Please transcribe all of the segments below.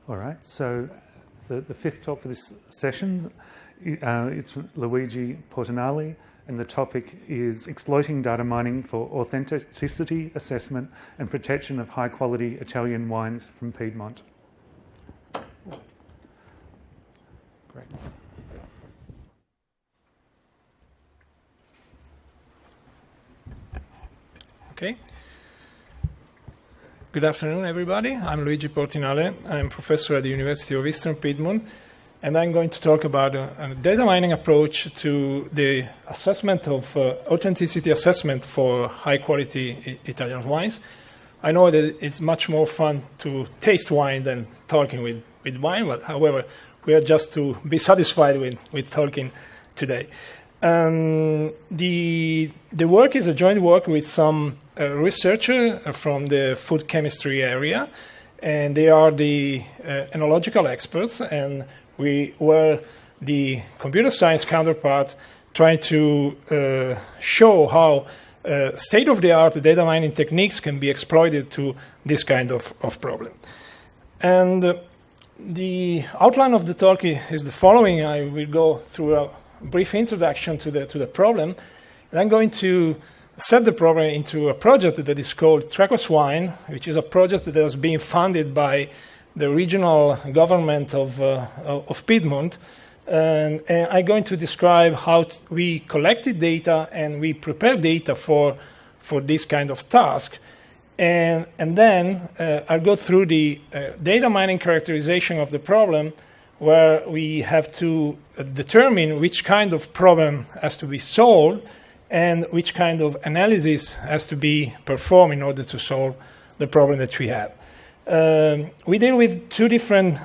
All right, so the fifth talk for this session, it's Luigi Portinale, and the topic is exploiting data mining for authenticity assessment and protection of high-quality Italian wines from Piedmont. Great. Okay. Good afternoon, everybody. I'm Luigi Portinale. I'm professor at the University of Eastern Piedmont, and I'm going to talk about a data mining approach to the assessment of authenticity assessment for high-quality Italian wines. I know that it's much more fun to taste wine than talking with wine, but however, we are just to be satisfied with talking today. The work is a joint work with some researchers from the food chemistry area, and they are the enological experts, and we were the computer science counterpart trying to show how state-of-the-art data mining techniques can be exploited to this kind of problem. And the outline of the talk is the following. I will go through a brief introduction to the problem, and I'm going to set the problem into a project that is called TRAQUASwine, which is a project that has been funded by the regional government of Piedmont, and I'm going to describe how we collected data and we prepared data for this kind of task, and then I'll go through the data mining characterization of the problem, where we have to determine which kind of problem has to be solved and which kind of analysis has to be performed in order to solve the problem that we have. We deal with two different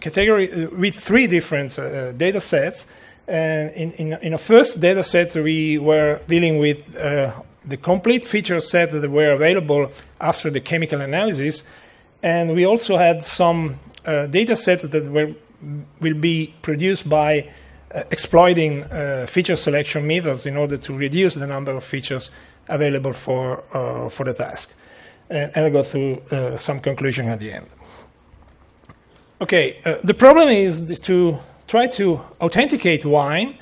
categories, with three different data sets. And in a first data set, we were dealing with the complete feature set that were available after the chemical analysis. And we also had some data sets that will be produced by exploiting feature selection methods in order to reduce the number of features available for the task. And I'll go through some conclusion at the end. Okay, the problem is to try to authenticate wine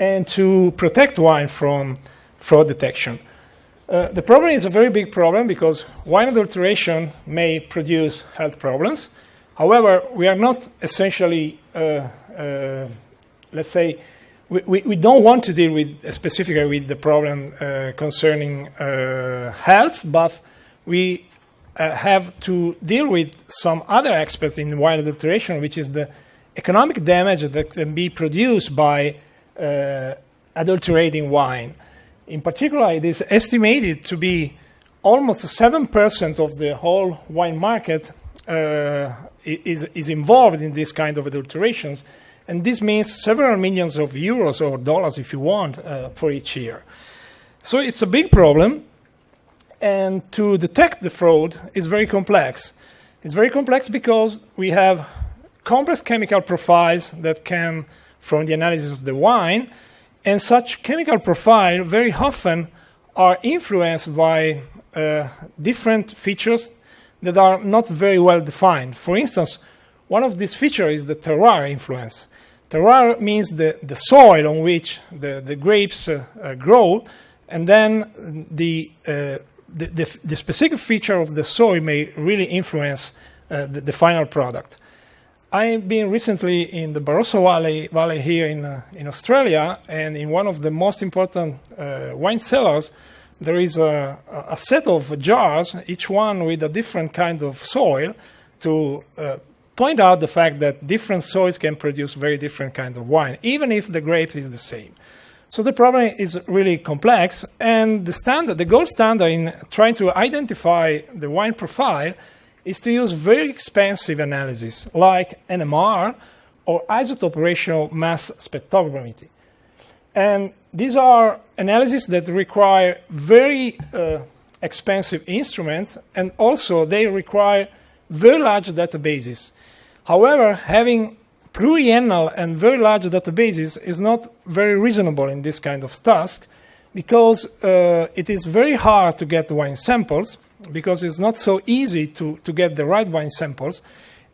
and to protect wine from fraud detection. The problem is a very big problem because wine adulteration may produce health problems. However, we are not essentially, let's say, we don't want to deal with specifically with the problem concerning health, but we have to deal with some other aspects in wine adulteration, which is the economic damage that can be produced by adulterating wine. In particular, it is estimated to be almost 7% of the whole wine market is involved in this kind of adulterations, and this means several millions of euros or dollars, if you want, for each year. So it's a big problem, and to detect the fraud is very complex. It's very complex because we have complex chemical profiles that come from the analysis of the wine, and such chemical profiles very often are influenced by different features that are not very well defined. For instance, one of these features is the terroir influence. Terroir means the soil on which the grapes grow, and then the specific feature of the soil may really influence the final product. I've been recently in the Barossa Valley here in Australia, and in one of the most important wine cellars, there is a set of jars, each one with a different kind of soil, to point out the fact that different soils can produce very different kinds of wine, even if the grapes is the same. So the problem is really complex, and the gold standard in trying to identify the wine profile is to use very expensive analysis, like NMR or isotope ratio mass spectroscopy. And these are analyses that require very expensive instruments, and also they require very large databases. However, having pluriannual and very large databases is not very reasonable in this kind of task, because it is very hard to get wine samples, because it's not so easy to get the right wine samples,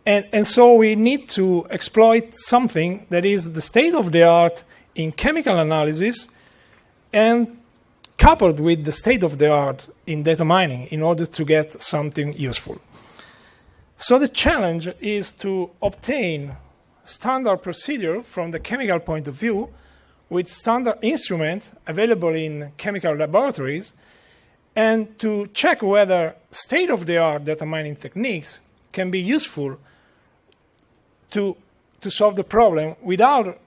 And so we need to exploit something that is the state of the art in chemical analysis and coupled with the state of the art in data mining in order to get something useful. So the challenge is to obtain standard procedure from the chemical point of view with standard instruments available in chemical laboratories and to check whether state-of-the-art data mining techniques can be useful to solve the problem without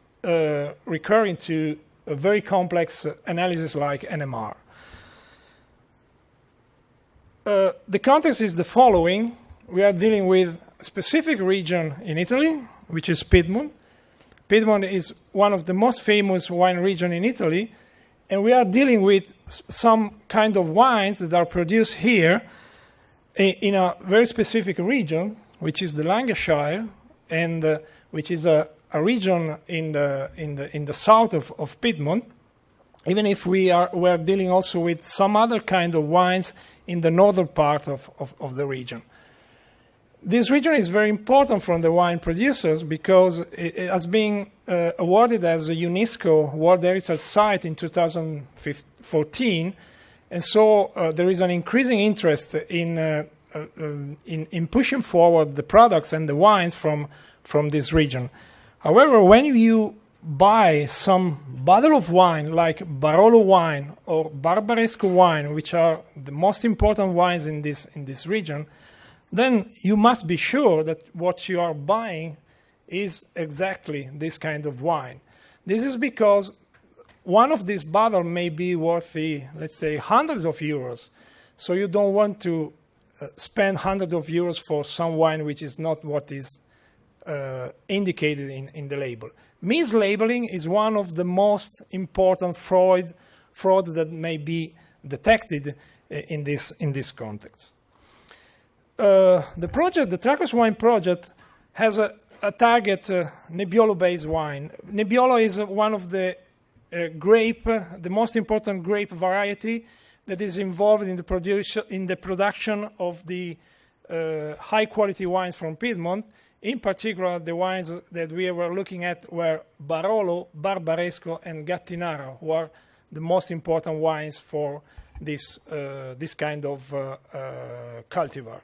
recurring to a very complex analysis like NMR. The context is the following. We are dealing with a specific region in Italy, which is Piedmont. Piedmont is one of the most famous wine regions in Italy, and we are dealing with some kind of wines that are produced here in a very specific region, which is the Lancashire, and which is a region in the south of Piedmont. Even if we're dealing also with some other kind of wines in the northern part of the region. This region is very important for the wine producers because it has been awarded as a UNESCO World Heritage Site in 2014, and so there is an increasing interest in pushing forward the products and the wines from this region. However, when you buy some bottle of wine like Barolo wine or Barbaresco wine, which are the most important wines in this region, then you must be sure that what you are buying is exactly this kind of wine. This is because one of these bottles may be worth, let's say, hundreds of euros. So you don't want to spend hundreds of euros for some wine which is not what is indicated in the label. Mislabeling is one of the most important fraud that may be detected in this context. The project, the TRAQUASwine project, has a target Nebbiolo-based wine. Nebbiolo is one of the the most important grape variety that is involved in the production of the high-quality wines from Piedmont. In particular, the wines that we were looking at were Barolo, Barbaresco, and Gattinara, who are the most important wines for this kind of cultivar.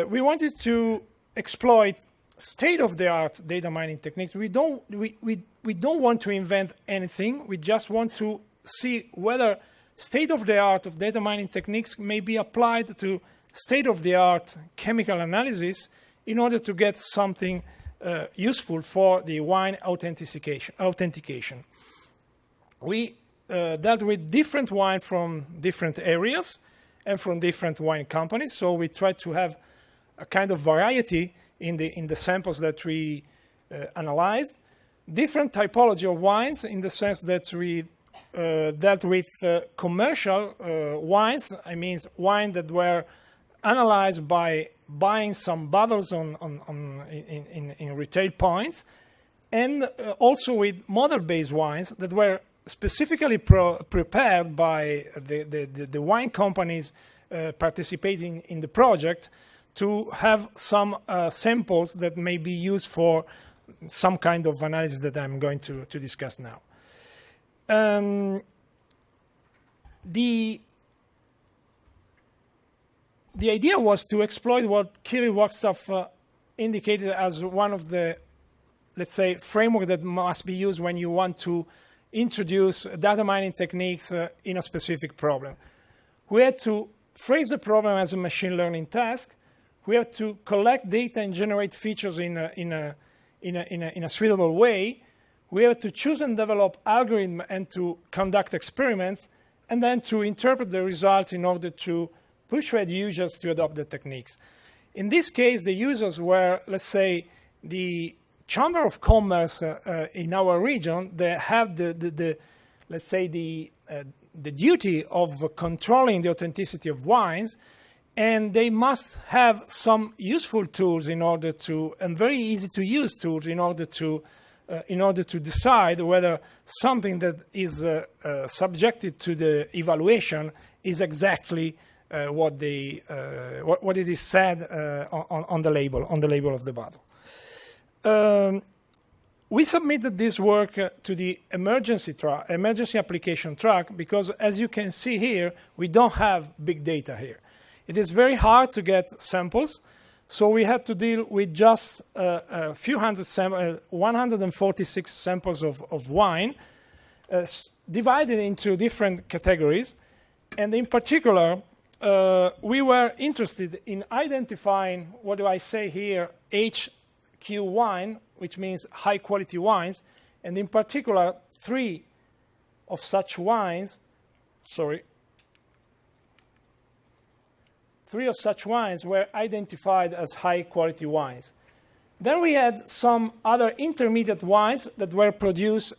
We wanted to exploit state-of-the-art data mining techniques. We don't want to invent anything. We just want to see whether state-of-the-art of data mining techniques may be applied to state-of-the-art chemical analysis in order to get something useful for the wine authentication. We dealt with different wine from different areas and from different wine companies, so we tried to have a kind of variety in the samples that we analyzed. Different typology of wines in the sense that we dealt with commercial wines. I mean, wine that were analyzed by buying some bottles in retail points, and also with model-based wines that were specifically prepared by the wine companies participating in the project to have some samples that may be used for some kind of analysis that I'm going to discuss now. The idea was to exploit what Kirill Wagstaff indicated as one of the, let's say, framework that must be used when you want to introduce data mining techniques in a specific problem. We had to phrase the problem as a machine learning task. We have to collect data and generate features in a suitable way. We have to choose and develop algorithms and to conduct experiments, and then to interpret the results in order to persuade users to adopt the techniques. In this case, the users were, let's say, the Chamber of Commerce in our region. They have let's say, the duty of controlling the authenticity of wines, and they must have some useful tools in order to, and very easy to use tools in order to decide whether something that is subjected to the evaluation is exactly what it is said on the label of the bottle. We submitted this work to the emergency application track because, as you can see here, we don't have big data here. It is very hard to get samples, so we had to deal with just a few hundred 146 samples of wine, divided into different categories. And in particular, we were interested in identifying, what do I say here, HQ wine, which means high quality wines, and in particular, 3 of such wines, 3 of such wines were identified as high quality wines. Then we had some other intermediate wines that were produced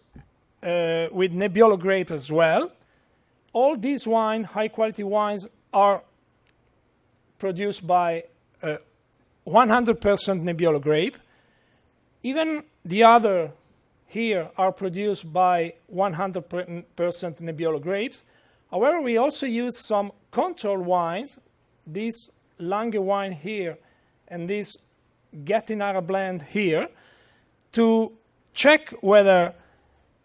with Nebbiolo grape as well. All these high quality wines, are produced by 100% Nebbiolo grape. Even the other here are produced by 100% Nebbiolo grapes. However, we also use some control wines, this Lange wine here and this Gattinara blend here, to check whether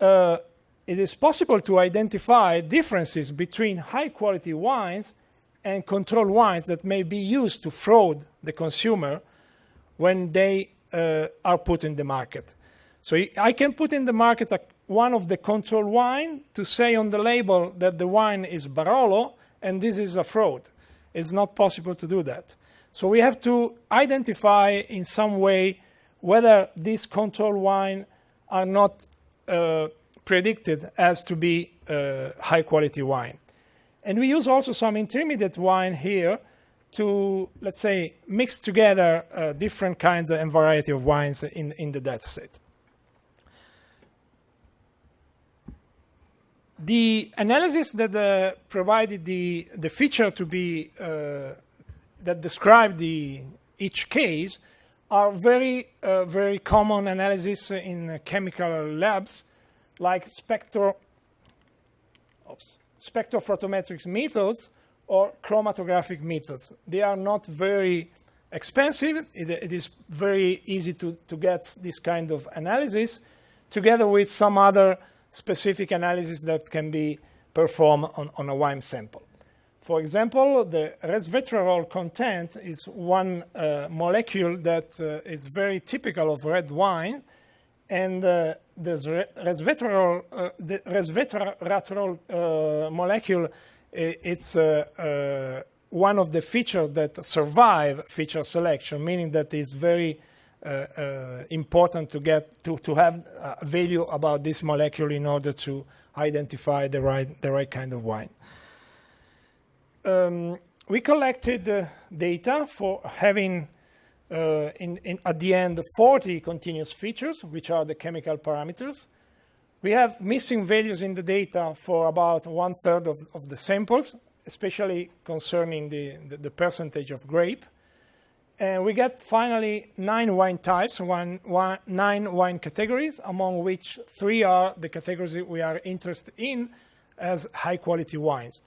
it is possible to identify differences between high-quality wines and control wines that may be used to fraud the consumer when they are put in the market. So I can put in the market one of the control wine to say on the label that the wine is Barolo and this is a fraud. It's not possible to do that. So we have to identify in some way whether these control wine are not predicted as to be high quality wine. And we use also some intermediate wine here to, let's say, mix together different kinds and variety of wines in the data set. The analysis that provided the feature to be that describe each case are very common analysis in chemical labs, like spectrophotometrics methods or chromatographic methods. They are not very expensive. It is very easy to get this kind of analysis, together with some other specific analysis that can be performed on a wine sample. For example, the resveratrol content is one molecule that is very typical of red wine, and the resveratrol molecule, it's one of the features that survive feature selection, meaning that it's very important to get to have value about this molecule in order to identify the right kind of wine. We collected data for having at the end 40 continuous features, which are the chemical parameters. We have missing values in the data for about 1/3 of the samples, especially concerning the percentage of grape. And we get finally 9 wine types, 9 wine categories, among which 3 are the categories that we are interested in as high-quality wines.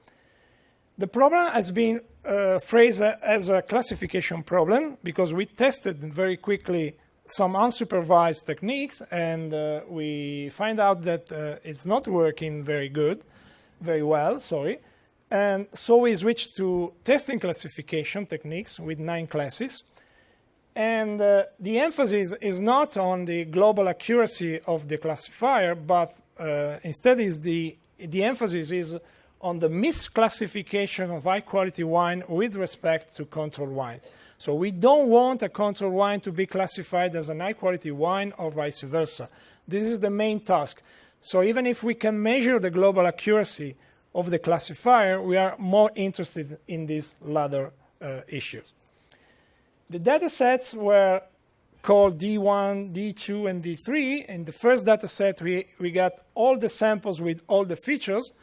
The problem has been phrased as a classification problem because we tested very quickly some unsupervised techniques, and we find out that it's not working very well. And so we switched to testing classification techniques with 9 classes. And the emphasis is not on the global accuracy of the classifier, but instead the emphasis is on the misclassification of high-quality wine with respect to control wine. So we don't want a control wine to be classified as a high-quality wine or vice versa. This is the main task. So even if we can measure the global accuracy of the classifier, we are more interested in these latter issues. The data sets were called D1, D2, and D3. In the first data set, we got all the samples with all the features.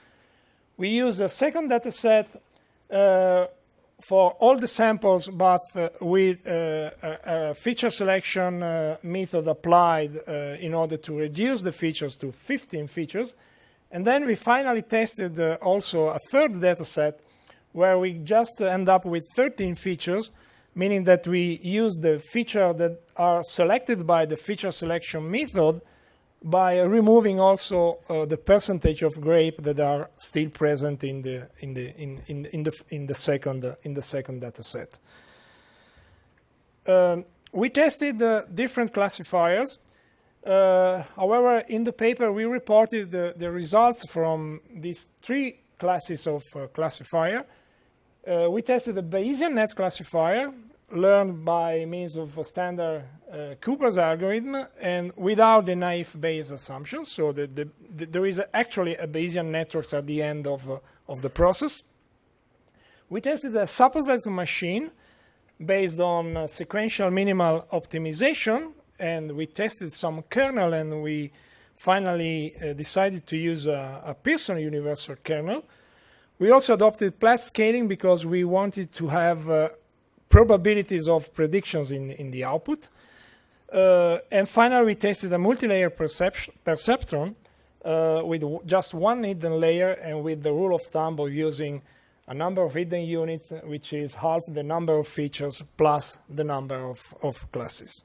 We used a second data set for all the samples, but with a feature selection method applied in order to reduce the features to 15 features. And then we finally tested also a third data set where we just end up with 13 features, meaning that we use the feature that are selected by the feature selection method by removing also the percentage of grape that are still present in the second data set. We tested different classifiers. However, in the paper, we reported the results from these 3 classes of classifier. We tested the Bayesian net classifier, learned by means of a standard Cooper's algorithm and without the naive Bayes assumption. So there is actually a Bayesian network at the end of the process. We tested a support vector machine based on sequential minimal optimization, and we tested some kernel, and we finally decided to use a Pearson universal kernel. We also adopted Platt scaling because we wanted to have probabilities of predictions in the output. And finally, we tested a multi-layer perceptron with just one hidden layer and with the rule of thumb of using a number of hidden units, which is half the number of features plus the number of classes.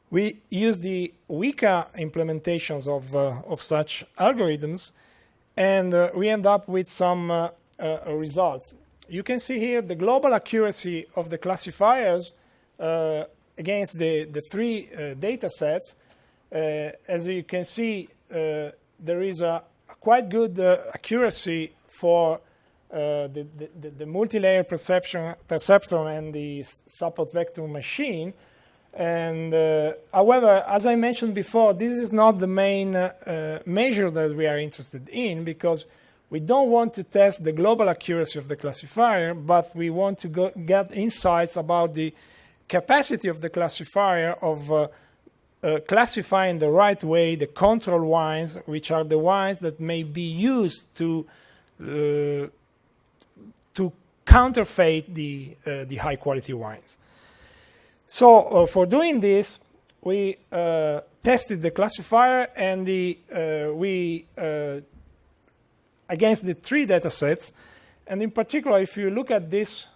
We use the Weka implementations of such algorithms, and we end up with some results. You can see here the global accuracy of the classifiers against the 3 data sets. As you can see, there is a quite good accuracy for the multi-layer perceptron and the support vector machine. And however, as I mentioned before, this is not the main measure that we are interested in, because we don't want to test the global accuracy of the classifier, but we want to get insights about the capacity of the classifier of classifying the right way the control wines, which are the wines that may be used to counterfeit the high quality wines. So for doing this, we tested the classifier and we against the 3 data sets. And in particular, if you look at this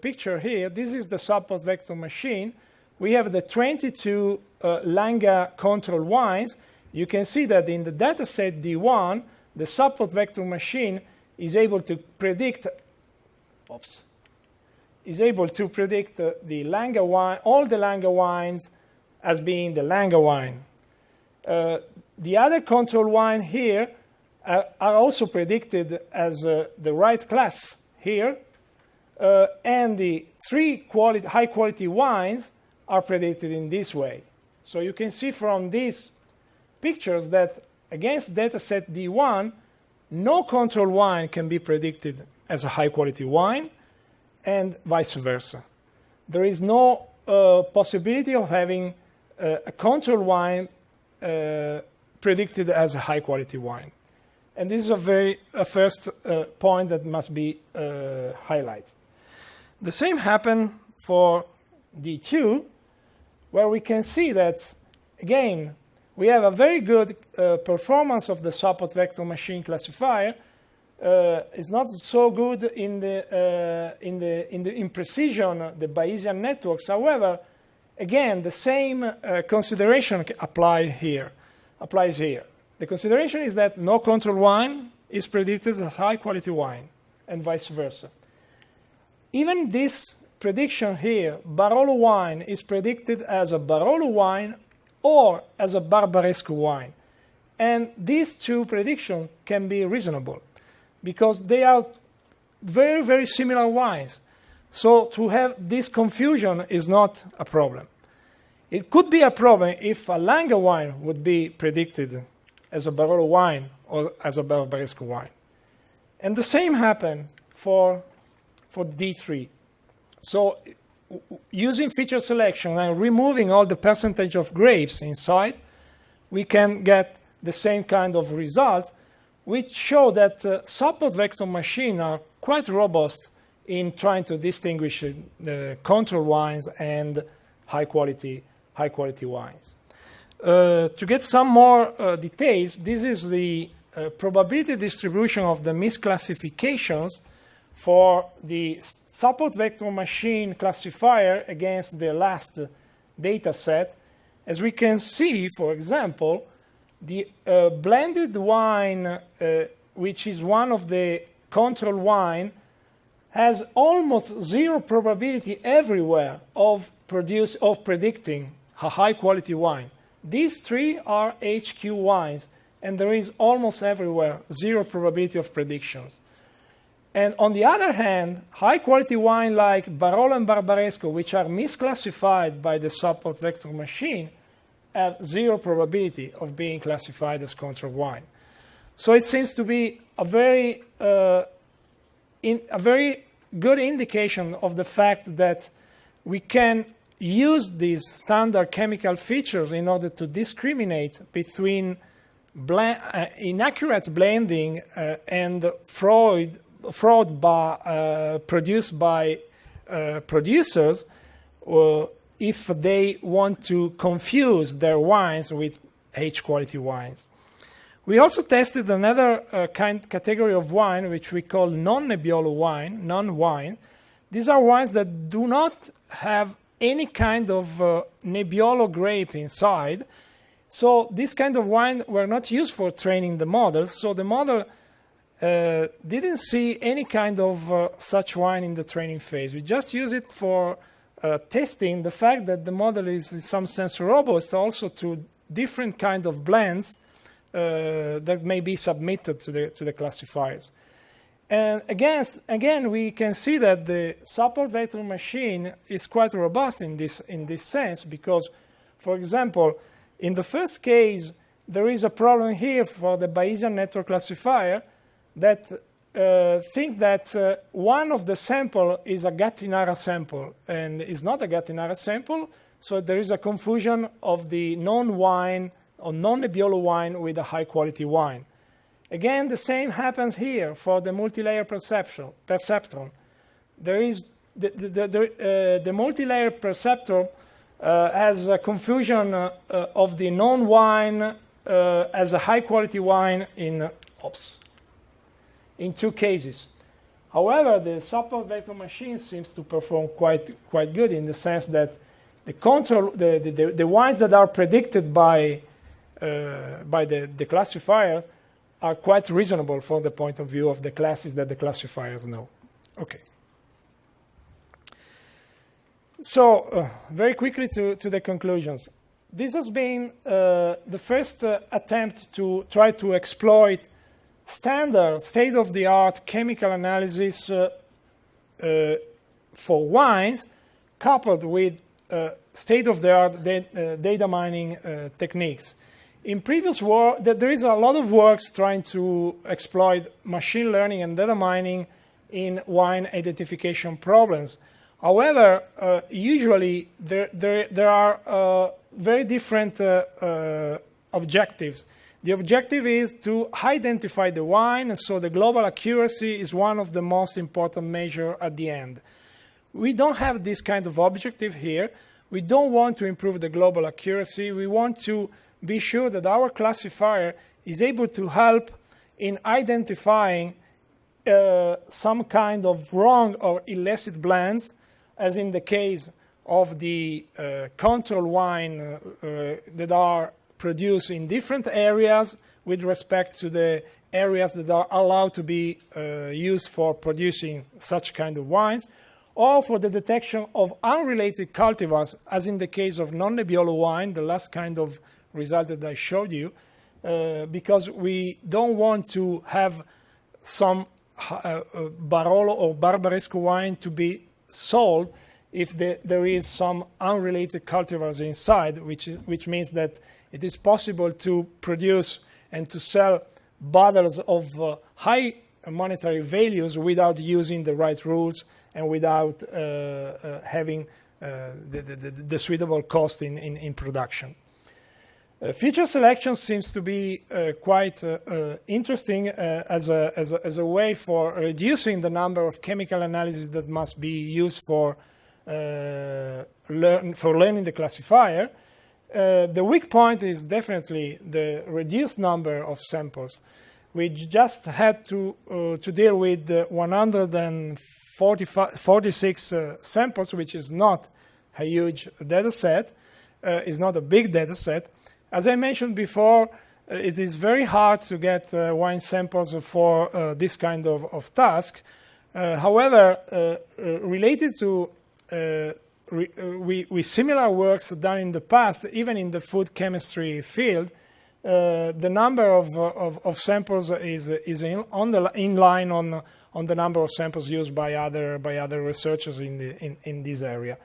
picture here, this is the support vector machine. We have the 22 Langa control wines. You can see that in the data set D1, the support vector machine is able to predict the Langa wine, all the Langa wines as being the Langa wine. The other control wine here are also predicted as the right class here, and the 3 high quality wines are predicted in this way. So you can see from these pictures that against dataset D1, no control wine can be predicted as a high quality wine, and vice versa. There is no possibility of having a control wine predicted as a high quality wine. And this is a first point that must be highlighted. The same happened for D2, where we can see that, again, we have a very good performance of the support vector machine classifier. It's not so good in precision, the Bayesian networks. However, again, the same consideration applies here. The consideration is that no control wine is predicted as high quality wine, and vice versa. Even this prediction here, Barolo wine is predicted as a Barolo wine or as a Barbaresco wine. And these 2 predictions can be reasonable because they are very, very similar wines. So to have this confusion is not a problem. It could be a problem if a Langa wine would be predicted as a Barolo wine or as a Barbaresco wine. And the same happened for D3. So using feature selection and removing all the percentage of grapes inside, we can get the same kind of results, which show that support vector machines are quite robust in trying to distinguish the control wines and high quality wines. To get some more details, this is the probability distribution of the misclassifications for the support vector machine classifier against the last data set. As we can see, for example, the blended wine, which is one of the control wine, has almost zero probability everywhere of predicting a high-quality wine. These three are HQ wines, and there is almost everywhere zero probability of predictions. And on the other hand, high-quality wine like Barolo and Barbaresco, which are misclassified by the support vector machine, have zero probability of being classified as control wine. So it seems to be a very good indication of the fact that we can use these standard chemical features in order to discriminate between inaccurate blending and fraud produced by producers if they want to confuse their wines with H-quality wines. We also tested another category of wine, which we call non-Nebbiolo wine, non-wine. These are wines that do not have any kind of Nebbiolo grape inside. So this kind of wine were not used for training the models. So the model didn't see any kind of such wine in the training phase. We just use it for testing the fact that the model is in some sense robust also to different kind of blends that may be submitted to the classifiers. And again, we can see that the support vector machine is quite robust in this sense because, for example, in the first case, there is a problem here for the Bayesian network classifier that think that one of the sample is a Gattinara sample and is not a Gattinara sample, so there is a confusion of the non-wine or non-Nebbiolo wine with a high-quality wine. Again, the same happens here for the multi-layer perceptron. There is the multi-layer perceptron has a confusion of the non-wine as a high-quality wine in two cases. However, the support vector machine seems to perform quite good in the sense that the wines that are predicted by the classifier are quite reasonable from the point of view of the classes that the classifiers know. Okay. So very quickly to the conclusions. This has been the first attempt to try to exploit standard state-of-the-art chemical analysis for wines coupled with state-of-the-art data mining techniques. In previous work, there is a lot of works trying to exploit machine learning and data mining in wine identification problems. However, usually there are very different objectives. The objective is to identify the wine, and so the global accuracy is one of the most important measures at the end. We don't have this kind of objective here. We don't want to improve the global accuracy. We want to be sure that our classifier is able to help in identifying some kind of wrong or illicit blends, as in the case of the control wine that are produced in different areas with respect to the areas that are allowed to be used for producing such kind of wines, or for the detection of unrelated cultivars, as in the case of non-Nebbiolo wine, the last kind of result that I showed you, because we don't want to have some Barolo or Barbaresco wine to be sold if there is some unrelated cultivars inside, which means that it is possible to produce and to sell bottles of high monetary values without using the right rules and without having the suitable cost in production. Feature selection seems to be quite interesting as a way for reducing the number of chemical analyses that must be used for learning the classifier. The weak point is definitely the reduced number of samples. we just had to deal with 146 samples, which is not a huge data set, is not a big data set. As I mentioned before, it is very hard to get wine samples for this kind of task. However, related to with similar works done in the past, even in the food chemistry field, the number of samples is in line on the number of samples used by other researchers in this area.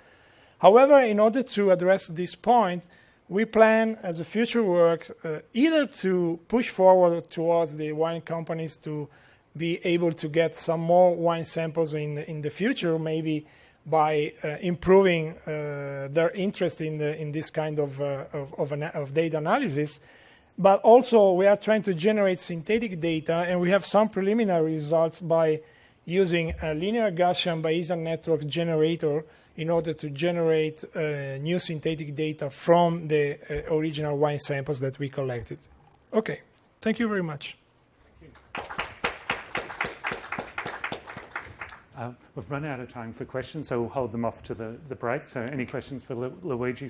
However, in order to address this point, we plan as a future work either to push forward towards the wine companies to be able to get some more wine samples in the future, maybe by improving their interest in this kind of data analysis. But also we are trying to generate synthetic data, and we have some preliminary results by using a linear Gaussian Bayesian network generator in order to generate new synthetic data from the original wine samples that we collected. Okay, thank you very much. We've run out of time for questions, so we'll hold them off to the break. So any questions for Luigi?